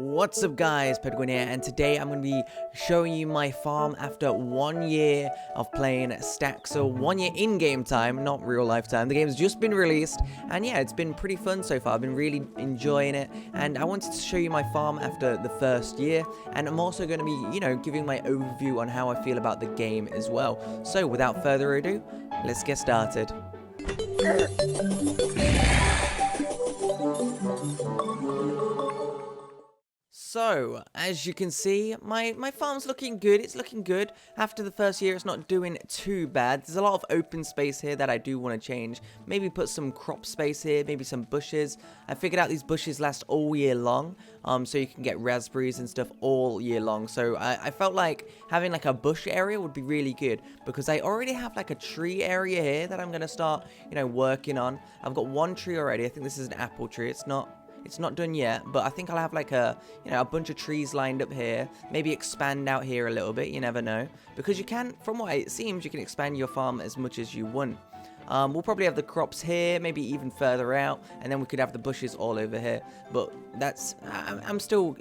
What's up guys, Pedguin here, and today I'm going to be showing you my farm after 1 year of playing Staxel. 1 year in-game time, not real life time. The game's just been released, and yeah, it's been pretty fun so far. I've been really enjoying it, and I wanted to show you my farm after the first year, and I'm also going to be, giving my overview on how I feel about the game as well. So without further ado, let's get started. So, as you can see, my farm's looking good. It's looking good. After the first year, it's not doing too bad. There's a lot of open space here that I do want to change. Maybe put some crop space here, maybe some bushes. I figured out these bushes last all year long, so you can get raspberries and stuff all year long. So I felt like having like a bush area would be really good, because I already have like a tree area here that I'm going to start, working on. I've got one tree already. I think this is an apple tree. It's not done yet, but I think I'll have like a bunch of trees lined up here. Maybe expand out here a little bit, you never know. Because you can, from what it seems, you can expand your farm as much as you want. We'll probably have the crops here, maybe even further out, and then we could have the bushes all over here. But that's, I'm still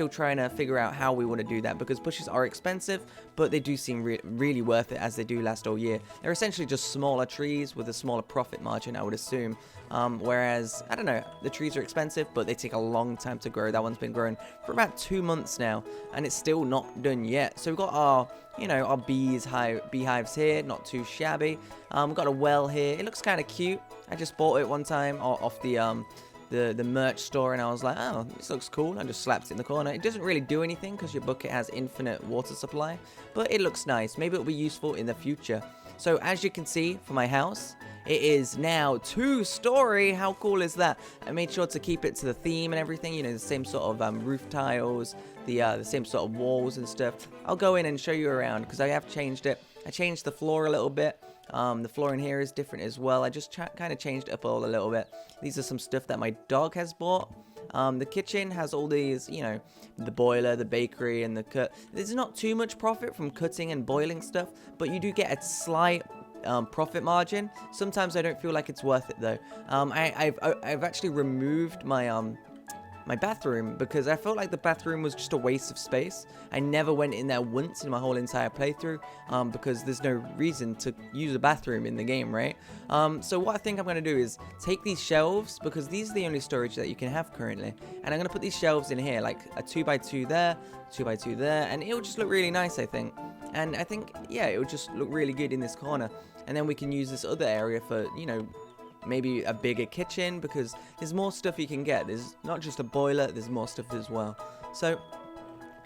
trying to figure out how we want to do that, because bushes are expensive, but they do seem really worth it, as they do last all year. They're essentially just smaller trees with a smaller profit margin, I would assume. Whereas, I don't know, the trees are expensive, but they take a long time to grow. That one's been growing for about 2 months now, and it's still not done yet. So we've got our, our beehives here, not too shabby. We've got a well here. It looks kind of cute. I just bought it one time off the merch store, and I was like, oh, this looks cool. I just slapped it in the corner. It doesn't really do anything because your bucket has infinite water supply, but it looks nice. Maybe it'll be useful in the future. So as you can see for my house, it is now 2-story. How cool is that? I made sure to keep it to the theme and everything. The same sort of roof tiles, the same sort of walls and stuff. I'll go in and show you around, because I have changed it. I changed the floor a little bit. The floor in here is different as well. I just kind of changed it up all a little bit. These are some stuff that my dog has bought. The kitchen has all these, the boiler, the bakery, and the cut. There's not too much profit from cutting and boiling stuff, but you do get a slight profit margin. Sometimes I don't feel like it's worth it though. I've actually removed my bathroom, because I felt like the bathroom was just a waste of space. I never went in there once in my whole entire playthrough, because there's no reason to use a bathroom in the game, right? So what I think I'm going to do is take these shelves, because these are the only storage that you can have currently, and I'm going to put these shelves in here, like a 2x2 there, 2x2 there, and it'll just look really nice, I think. And I think, yeah, it would just look really good in this corner. And then we can use this other area for, maybe a bigger kitchen, because there's more stuff you can get. There's not just a boiler, there's more stuff as well. So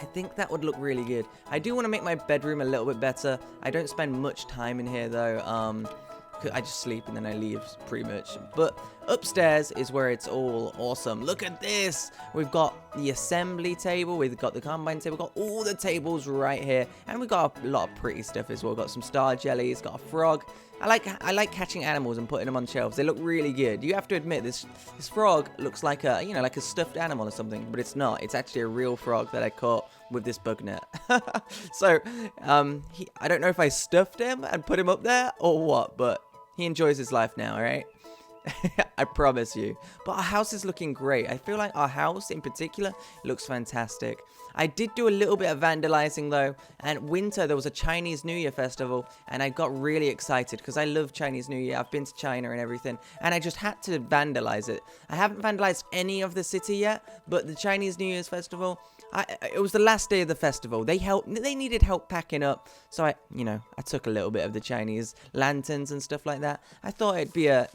I think that would look really good. I do want to make my bedroom a little bit better. I don't spend much time in here though. I just sleep and then I leave, pretty much. But upstairs is where it's all awesome. Look at this. We've got the assembly table. We've got the combine table. We've got all the tables right here. And we've got a lot of pretty stuff as well. We've got some star jellies. Got a frog. I like catching animals and putting them on shelves. They look really good. You have to admit, this frog looks like a, like a stuffed animal or something. But it's not. It's actually a real frog that I caught with this bug net. So, I don't know if I stuffed him and put him up there or what, but he enjoys his life now, alright? I promise you. But our house is looking great. I feel like our house in particular looks fantastic. I did do a little bit of vandalizing though. And winter, there was a Chinese New Year festival, and I got really excited because I love Chinese New Year. I've been to China and everything, and I just had to vandalize it. I haven't vandalized any of the city yet, but the Chinese New Year's festival, it was the last day of the festival. They needed help packing up, so I took a little bit of the Chinese lanterns and stuff like that. I thought it'd be a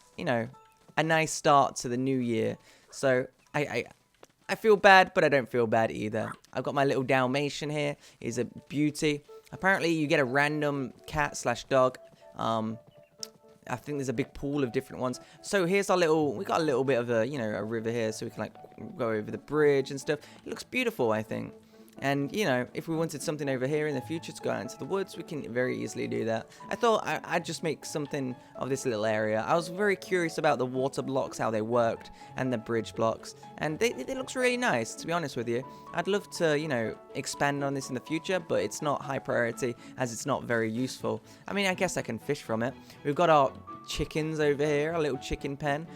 nice start to the new year. So I feel bad, but I don't feel bad either. I've got my little Dalmatian here. He's a beauty. Apparently, you get a random cat/dog. I think there's a big pool of different ones. So here's our we got a little bit of a, a river here, so we can go over the bridge and stuff. It looks beautiful, I think. And, if we wanted something over here in the future to go out into the woods, we can very easily do that. I thought I'd just make something of this little area. I was very curious about the water blocks, how they worked, and the bridge blocks. And it looks really nice, to be honest with you. I'd love to, expand on this in the future, but it's not high priority, as it's not very useful. I mean, I guess I can fish from it. We've got our chickens over here, a little chicken pen.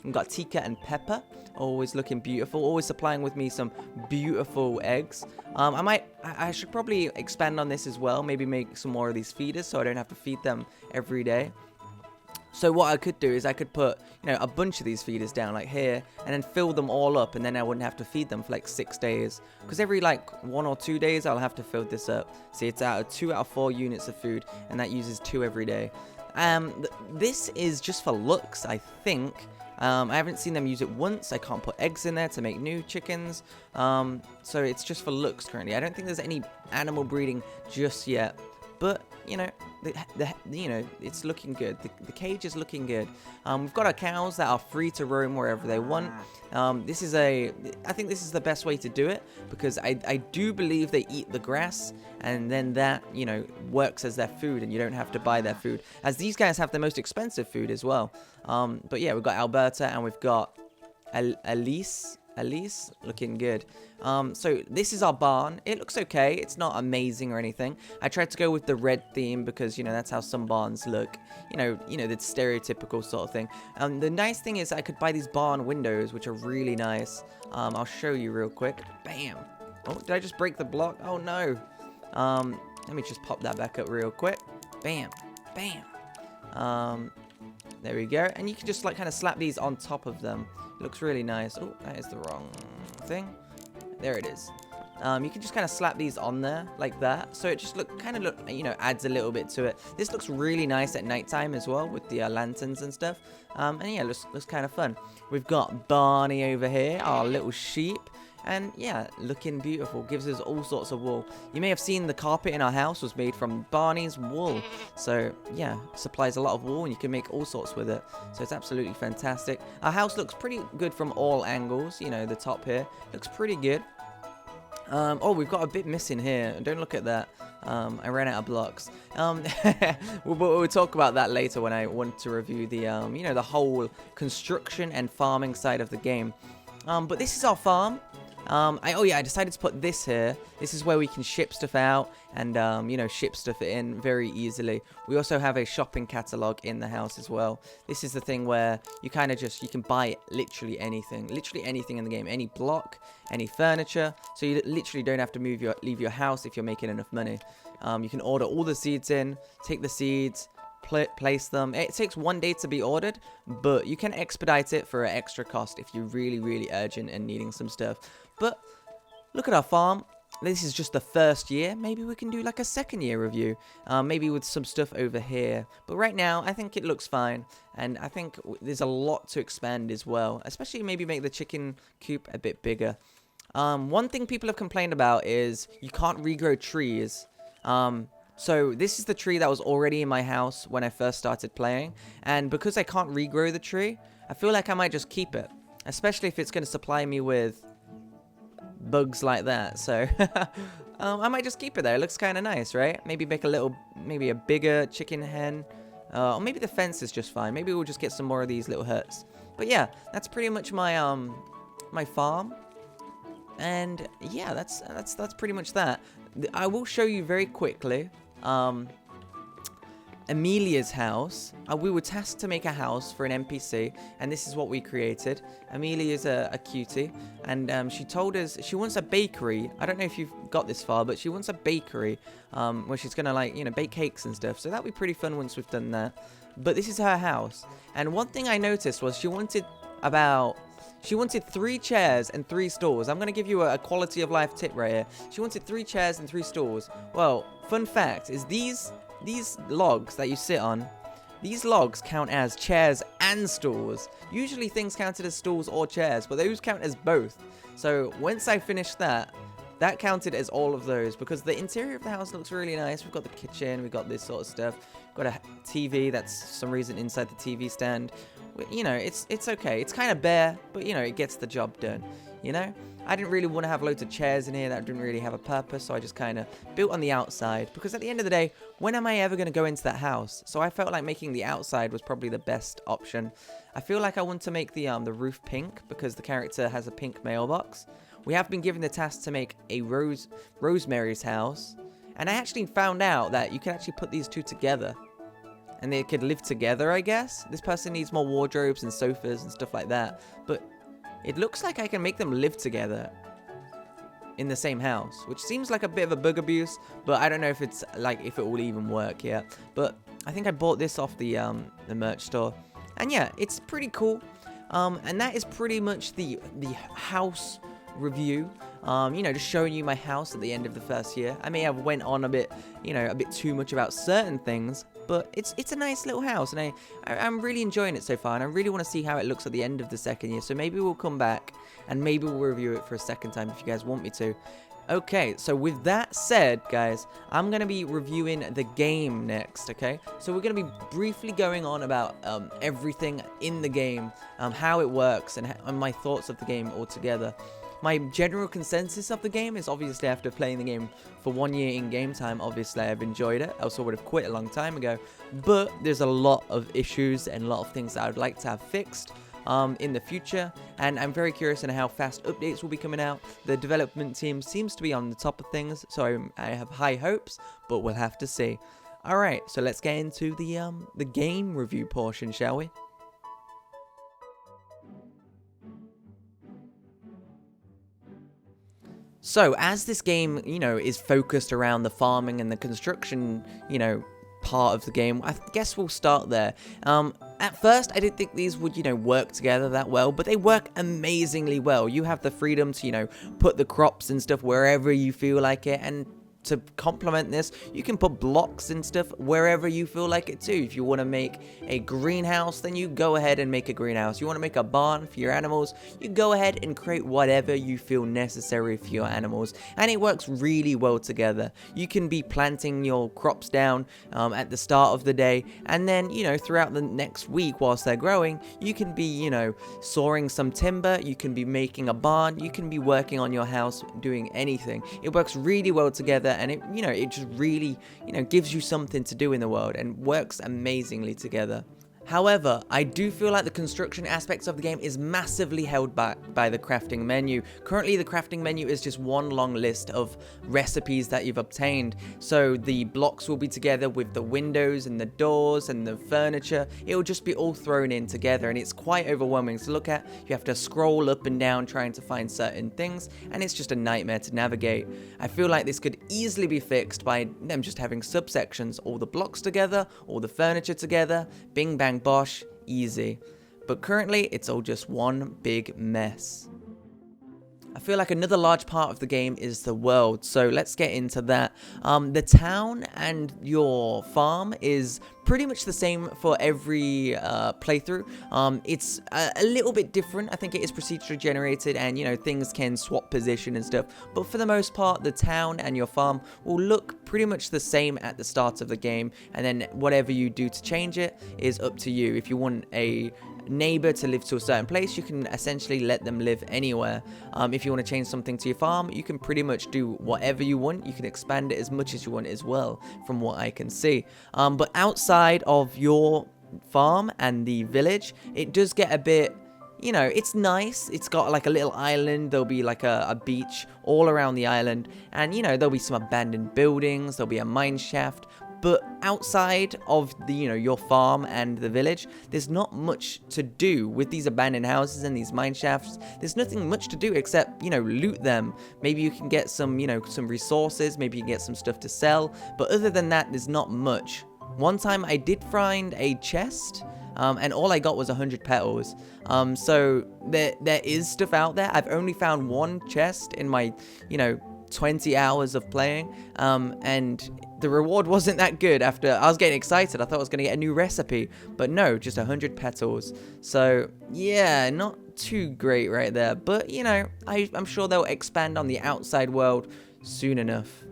We've got Tika and Pepper, always looking beautiful, always supplying with me some beautiful eggs. I should probably expand on this as well, maybe make some more of these feeders so I don't have to feed them every day. So what I could do is I could put, a bunch of these feeders down like here and then fill them all up, and then I wouldn't have to feed them for like 6 days. Because every like 1 or 2 days I'll have to fill this up. See, it's 2 out of 4 units of food, and that uses 2 every day. This is just for looks, I think. I haven't seen them use it once. I can't put eggs in there to make new chickens. So it's just for looks currently. I don't think there's any animal breeding just yet. But, it's looking good. The cage is looking good. We've got our cows that are free to roam wherever they want. I think this is the best way to do it, because I do believe they eat the grass, and then that, works as their food, and you don't have to buy their food, as these guys have the most expensive food as well. But yeah, we've got Alberta, and we've got Elise, looking good. So this is our barn. It looks okay. It's not amazing or anything. I tried to go with the red theme because, that's how some barns look. The stereotypical sort of thing. The nice thing is I could buy these barn windows, which are really nice. I'll show you real quick. Bam. Oh, did I just break the block? Oh, no. Let me just pop that back up real quick. Bam. Bam. There we go. And you can just kind of slap these on top of them. It looks really nice. Oh, that is the wrong thing. There it is. You can just kind of slap these on there like that. So it just adds a little bit to it. This looks really nice at nighttime as well with the lanterns and stuff. And yeah, looks kind of fun. We've got Barney over here, our little sheep. And yeah, looking beautiful. Gives us all sorts of wool. You may have seen the carpet in our house was made from Barney's wool. So yeah, supplies a lot of wool, and you can make all sorts with it. So it's absolutely fantastic. Our house looks pretty good from all angles. The top here looks pretty good. Oh, we've got a bit missing here. Don't look at that. I ran out of blocks. We'll talk about that later when I want to review the the whole construction and farming side of the game. But this is our farm. I decided to put this here. This is where we can ship stuff out and, ship stuff in very easily. We also have a shopping catalog in the house as well. This is the thing where you kind of you can buy literally anything in the game. Any block, any furniture. So you literally don't have to leave your house if you're making enough money. You can order all the seeds in, take the seeds, place them. It takes 1 day to be ordered, but you can expedite it for an extra cost if you're really, really urgent and needing some stuff. But look at our farm. This is just the first year. Maybe we can do like a second year review, maybe with some stuff over here. But right now, I think it looks fine, and I think there's a lot to expand as well, especially maybe make the chicken coop a bit bigger. One thing people have complained about is you can't regrow trees. So this is the tree that was already in my house when I first started playing, and because I can't regrow the tree, I feel like I might just keep it, especially if it's going to supply me with bugs like that. So I might just keep it there. It looks kind of nice, right? Maybe make maybe a bigger chicken hen, or maybe the fence is just fine. Maybe we'll just get some more of these little huts. But yeah, that's pretty much my my farm. And yeah, that's pretty much that. I will show you very quickly Amelia's house. We were tasked to make a house for an NPC, and this is what we created. Amelia is a cutie, and she told us she wants a bakery. I don't know if you've got this far, but she wants a bakery where she's gonna bake cakes and stuff. So that'll be pretty fun once we've done that. But this is her house, and one thing I noticed was she wanted 3 chairs and 3 stools. I'm going to give you a quality of life tip right here. She wanted 3 chairs and 3 stools. Well, fun fact is these logs that you sit on, these logs count as chairs and stools. Usually things counted as stools or chairs, but those count as both. So once I finished that counted as all of those, because the interior of the house looks really nice. We've got the kitchen, we've got this sort of stuff. We've got a TV that's for some reason inside the TV stand. It's okay. It's kind of bare, but it gets the job done. I didn't really want to have loads of chairs in here that didn't really have a purpose, so I just kind of built on the outside, because at the end of the day, when am I ever going to go into that house? So I felt like making the outside was probably the best option. I feel like I want to make the roof pink, because the character has a pink mailbox. We have been given the task to make a Rosemary's house, and I actually found out that you can actually put these two together. and they could live together, I guess. This person needs more wardrobes and sofas and stuff like that, but it looks like I can make them live together in the same house, which seems like a bit of a bug abuse, but I don't know if it's like if it will even work here. But I think I bought this off the merch store, and yeah, it's pretty cool. And that is pretty much the house review. You know, just showing you my house at the end of the first year. I may have went on a bit, you know, a bit too much about certain things, but it's a nice little house, and I'm really enjoying it so far, and I really want to see how it looks at the end of the second year. So maybe we'll come back and maybe we'll review it for a second time if you guys want me to. Okay, so with that said, guys, I'm going to be reviewing the game next, okay? So we're going to be briefly going on about everything in the game, how it works, and my thoughts of the game altogether. My general consensus of the game is obviously after playing the game for 1 year in game time, obviously I've enjoyed it. I also would have quit a long time ago, but there's a lot of issues and a lot of things that I would like to have fixed in the future, and I'm very curious on how fast updates will be coming out. The development team seems to be on the top of things, so I have high hopes, but we'll have to see. Alright, so let's get into the game review portion, shall we? So, as this game, you know, is focused around the farming and the construction, you know, part of the game, I guess we'll start there. At first, I didn't think these would, you know, work together that well, but they work amazingly well. You have the freedom to, you know, put the crops and stuff wherever you feel like it, and to complement this, you can put blocks and stuff wherever you feel like it too. If you want to make a greenhouse, then you go ahead and make a greenhouse. You want to make a barn for your animals, you go ahead and create whatever you feel necessary for your animals, and it works really well together. You can be planting your crops down at the start of the day, and then, you know, throughout the next week whilst they're growing, you can be, you know, sawing some timber, you can be making a barn, you can be working on your house, doing anything. It works really well together, and it, you know, it just really, you know, gives you something to do in the world and works amazingly together. However, I do feel like the construction aspects of the game is massively held back by the crafting menu. Currently, the crafting menu is just one long list of recipes that you've obtained. So the blocks will be together with the windows and the doors and the furniture. It will just be all thrown in together, and it's quite overwhelming to look at. You have to scroll up and down trying to find certain things, and it's just a nightmare to navigate. I feel like this could easily be fixed by them just having subsections, all the blocks together, all the furniture together, bing bang bosh, easy. But currently, it's all just one big mess. I feel like another large part of the game is the world, so let's get into that. The town and your farm is pretty much the same for every playthrough. It's a little bit different. I think it is procedurally generated, and, you know, things can swap position and stuff, but for the most part, the town and your farm will look pretty much the same at the start of the game, and then whatever you do to change it is up to you. If you want a neighbor to live to a certain place, you can essentially let them live anywhere. If you want to change something to your farm, you can pretty much do whatever you want. You can expand it as much as you want as well, from what I can see. But outside of your farm and the village, it does get a bit, you know, it's nice. It's got like a little island. There'll be like a beach all around the island, and, you know, there'll be some abandoned buildings. There'll be a mine shaft. But outside of the, you know, your farm and the village, there's not much to do with these abandoned houses and these mine shafts. There's nothing much to do except, you know, loot them. Maybe you can get some, you know, some resources. Maybe you can get some stuff to sell. But other than that, there's not much. One time I did find a chest, and all I got was 100 petals. So there is stuff out there. I've only found one chest in my, you know, 20 hours of playing, and the reward wasn't that good. After I was getting excited, I thought I was going to get a new recipe, but no, just 100 petals. So yeah, not too great right there, but, you know, I'm sure they'll expand on the outside world soon enough.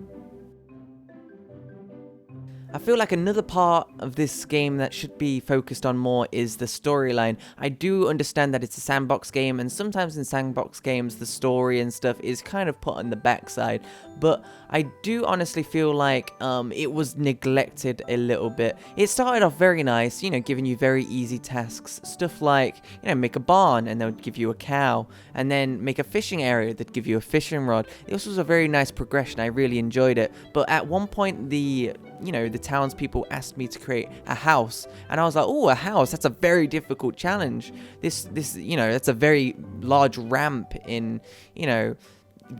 I feel like another part of this game that should be focused on more is the storyline. I do understand that it's a sandbox game, and sometimes in sandbox games the story and stuff is kind of put on the backside, but I do honestly feel like it was neglected a little bit. It started off very nice, you know, giving you very easy tasks, stuff like, you know, make a barn and they would give you a cow, and then make a fishing area, they'd give you a fishing rod. This was a very nice progression. I really enjoyed it, but at one point the you know, the townspeople asked me to create a house, and I was like, oh, a house, that's a very difficult challenge. This, you know, that's a very large ramp in, you know,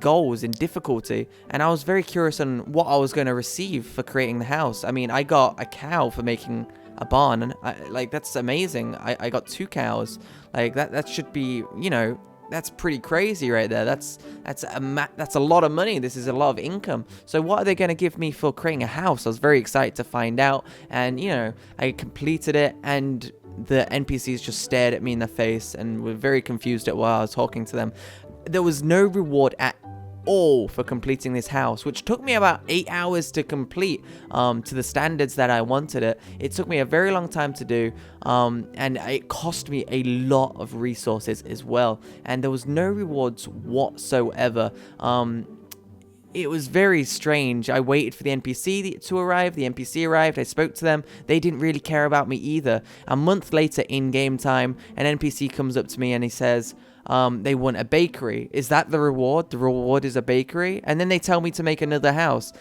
goals in difficulty, and I was very curious on what I was going to receive for creating the house. I mean, I got a cow for making a barn, and like, that's amazing. I got 2 cows. Like, that should be, you know, that's pretty crazy right there. That's a lot of money. This is a lot of income. So what are they going to give me for creating a house? I was very excited to find out, and you know, I completed it, and the NPCs just stared at me in the face and were very confused at while I was talking to them. There was no reward at all for completing this house, which took me about 8 hours to complete, to the standards that I wanted it. It took me a very long time to do, and it cost me a lot of resources as well, and there was no rewards whatsoever. It was very strange. I waited for the NPC to arrive. The NPC arrived. I spoke to them. They didn't really care about me either. A month later, in game time, an NPC comes up to me and he says, they want a bakery. Is that the reward? The reward is a bakery? And then they tell me to make another house.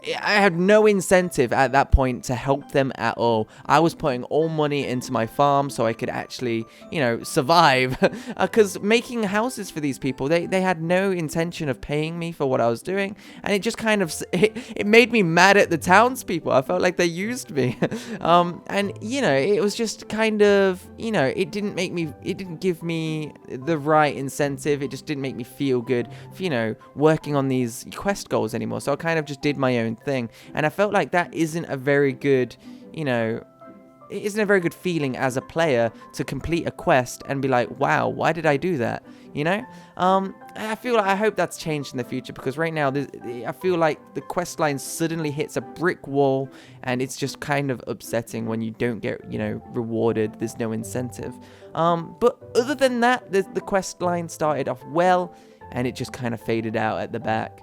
I had no incentive at that point to help them at all. I was putting all money into my farm so I could actually, you know, survive. Because making houses for these people, they had no intention of paying me for what I was doing. And it just kind of, it made me mad at the townspeople. I felt like they used me. And, you know, it was just kind of, you know, it didn't give me the right incentive. It just didn't make me feel good for, you know, working on these quest goals anymore. So I kind of just did my own thing, and I felt like that isn't a very good, you know, it isn't a very good feeling as a player to complete a quest and be like, wow, why did I do that, you know? I hope that's changed in the future, because right now I feel like the quest line suddenly hits a brick wall, and it's just kind of upsetting when you don't get, you know, rewarded. There's no incentive, but other than that, the quest line started off well, and it just kind of faded out at the back.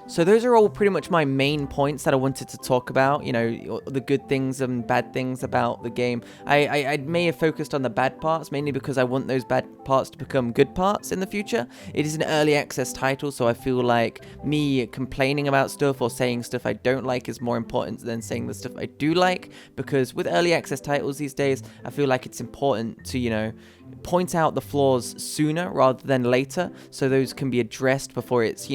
So those are all pretty much my main points that I wanted to talk about, you know, the good things and bad things about the game. I may have focused on the bad parts, mainly because I want those bad parts to become good parts in the future. It is an early access title, so I feel like me complaining about stuff or saying stuff I don't like is more important than saying the stuff I do like, because with early access titles these days, I feel like it's important to, you know, point out the flaws sooner rather than later, so those can be addressed before it's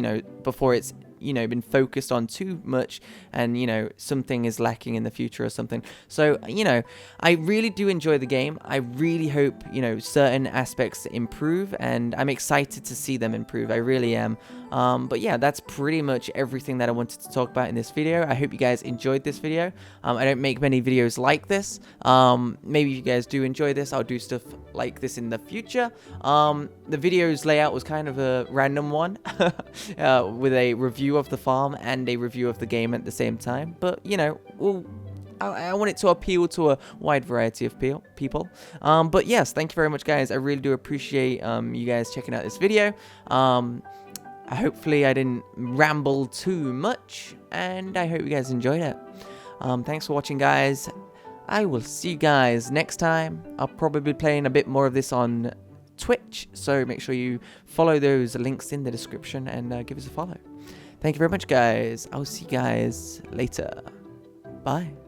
been focused on too much, and, you know, something is lacking in the future or something. So, you know, I really do enjoy the game. I really hope, you know, certain aspects improve, and I'm excited to see them improve. I really am. But yeah, that's pretty much everything that I wanted to talk about in this video. I hope you guys enjoyed this video. I don't make many videos like this. Maybe if you guys do enjoy this, I'll do stuff like this in the future. The video's layout was kind of a random one, with a review of the farm and a review of the game at the same time. But, you know, I want it to appeal to a wide variety of people. But yes, thank you very much, guys. I really do appreciate you guys checking out this video. Hopefully I didn't ramble too much, and I hope you guys enjoyed it. Thanks for watching, guys. I will see you guys next time. I'll probably be playing a bit more of this on Twitch, so make sure you follow those links in the description and give us a follow. Thank you very much, guys. I'll see you guys later. Bye.